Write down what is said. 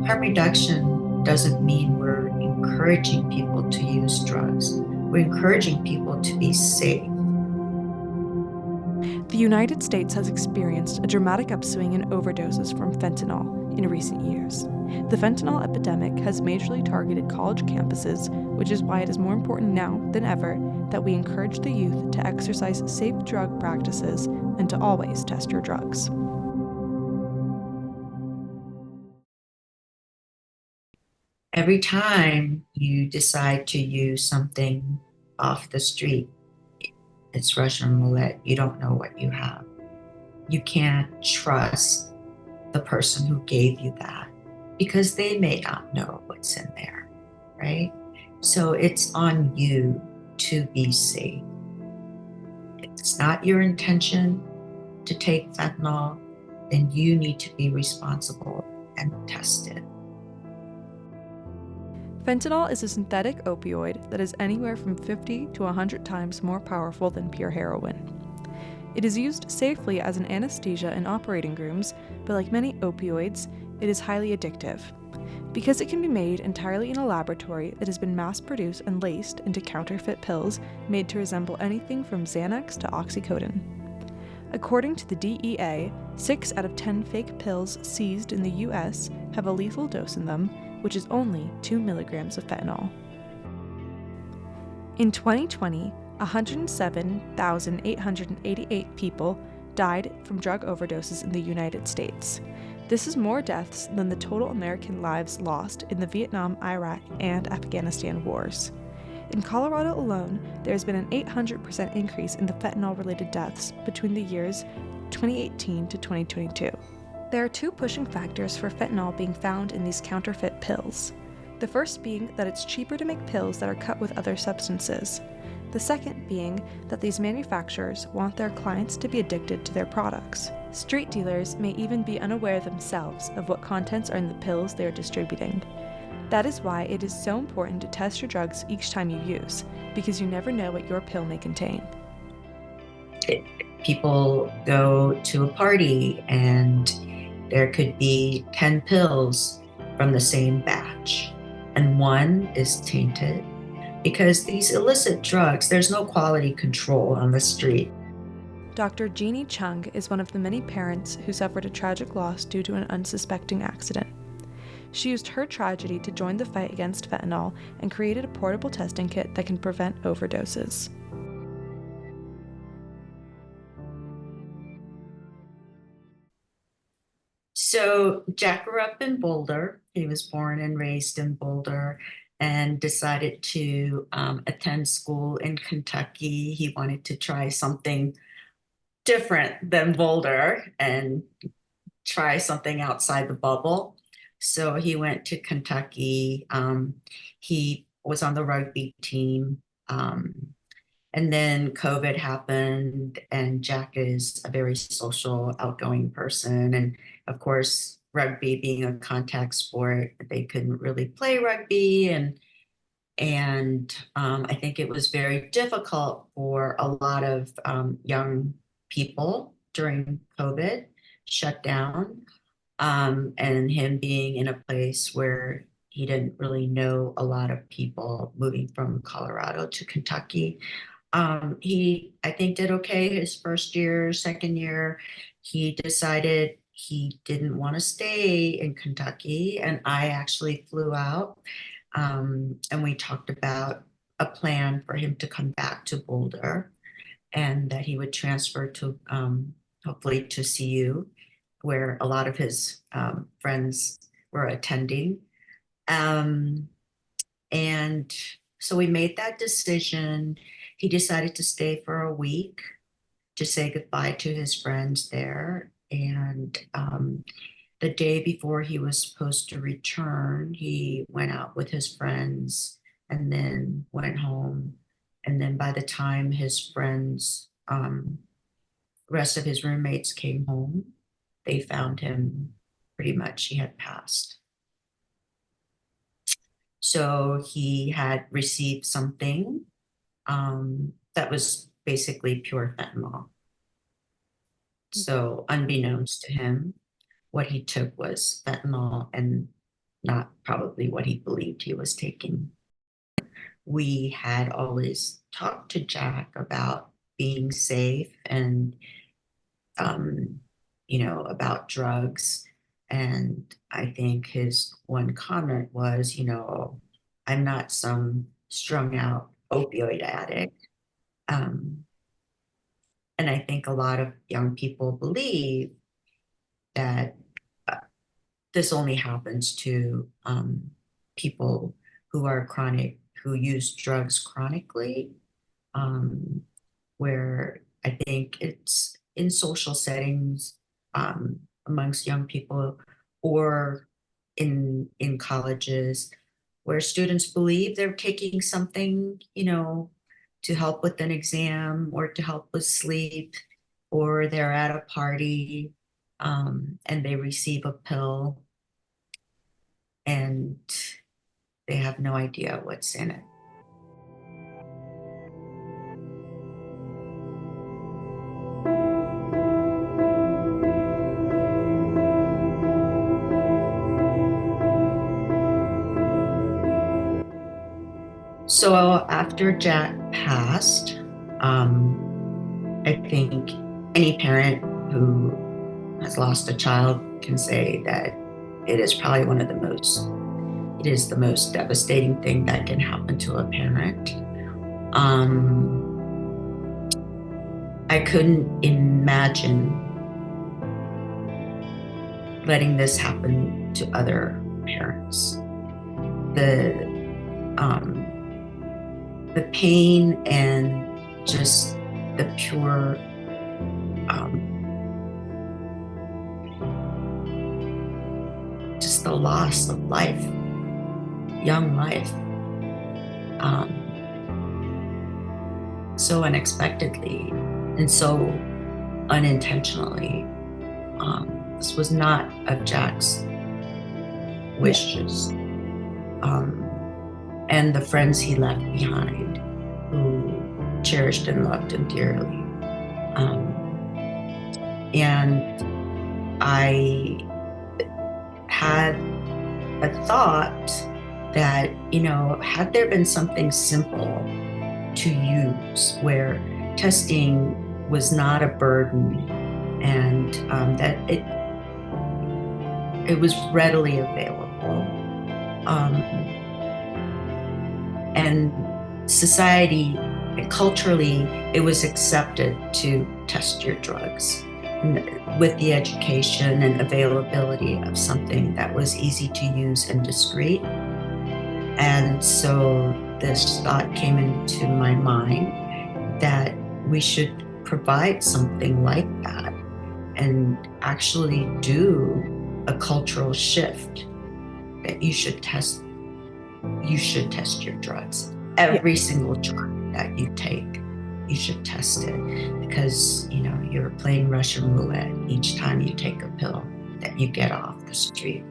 Harm reduction doesn't mean we're encouraging people to use drugs. We're encouraging people to be safe. The United States has experienced a dramatic upswing in overdoses from fentanyl in recent years. The fentanyl epidemic has majorly targeted college campuses, which is why it is more important now than ever that we encourage the youth to exercise safe drug practices and to always test your drugs. Every time you decide to use something off the street, it's Russian roulette. You don't know what you have. You can't trust the person who gave you that because they may not know what's in there, right? So it's on you to be safe. If it's not your intention to take fentanyl, then you need to be responsible and test it. Fentanyl is a synthetic opioid that is anywhere from 50 to 100 times more powerful than pure heroin. It is used safely as an anesthesia in operating rooms, but like many opioids, it is highly addictive. Because it can be made entirely in a laboratory, it has been mass-produced and laced into counterfeit pills made to resemble anything from Xanax to oxycodone. According to the DEA, 6 out of 10 fake pills seized in the US have a lethal dose in them, which is only 2 milligrams of fentanyl. In 2020, 107,888 people died from drug overdoses in the United States. This is more deaths than the total American lives lost in the Vietnam, Iraq, and Afghanistan wars. In Colorado alone, there has been an 800% increase in the fentanyl-related deaths between the years 2018 to 2022. There are 2 pushing factors for fentanyl being found in these counterfeit pills. The first being that it's cheaper to make pills that are cut with other substances. The second being that these manufacturers want their clients to be addicted to their products. Street dealers may even be unaware themselves of what contents are in the pills they are distributing. That is why it is so important to test your drugs each time you use, because you never know what your pill may contain. People go to a party and there could be 10 pills from the same batch, and one is tainted because these illicit drugs, there's no quality control on the street. Dr. Jeannie Chung is one of the many parents who suffered a tragic loss due to an unsuspecting accident. She used her tragedy to join the fight against fentanyl and created a portable testing kit that can prevent overdoses. So Jack grew up in Boulder. He was born and raised in Boulder and decided to attend school in Kentucky. He wanted to try something different than Boulder and try something outside the bubble. So he went to Kentucky. He was on the rugby team. And then COVID happened, and Jack is a very social, outgoing person. And of course, rugby being a contact sport, they couldn't really play rugby. And I think it was very difficult for a lot of young people during COVID shut down, and him being in a place where he didn't really know a lot of people moving from Colorado to Kentucky. He, I think, did okay his first year, second year. He decided he didn't want to stay in Kentucky, and I actually flew out, and we talked about a plan for him to come back to Boulder and that he would transfer to hopefully to CU, where a lot of his friends were attending. Um, and so we made that decision. He decided to stay for a week to say goodbye to his friends there. And the day before he was supposed to return, he went out with his friends and then went home. And then by the time his friends, rest of his roommates came home, they found him pretty much, he had passed. So he had received something that was basically pure fentanyl. So unbeknownst to him, what he took was fentanyl and not probably what he believed he was taking. We had always talked to Jack about being safe and, um, about drugs. And I think his one comment was, I'm not some strung out opioid addict. Um, and I think a lot of young people believe that uh, this only happens to people who are chronic, who use drugs chronically, um, where I think it's in social settings, amongst young people, or in colleges, where students believe they're taking something, to help with an exam or to help with sleep, or they're at a party, and they receive a pill and they have no idea what's in it. So after Jack passed, I think any parent who has lost a child can say that it is probably it is the most devastating thing that can happen to a parent. I couldn't imagine letting this happen to other parents. The um, the pain and just the pure just the loss of life, young life, um, so unexpectedly and so unintentionally. This was not of Jack's wishes. And the friends he left behind, who cherished and loved him dearly. And I had a thought that, had there been something simple to use where testing was not a burden, and that it was readily available, and society, culturally, it was accepted to test your drugs with the education and availability of something that was easy to use and discreet. And so this thought came into my mind that we should provide something like that and actually do a cultural shift that you should test your drugs. Every single drug that you take, you should test it, because you're playing Russian roulette each time you take a pill that you get off the street.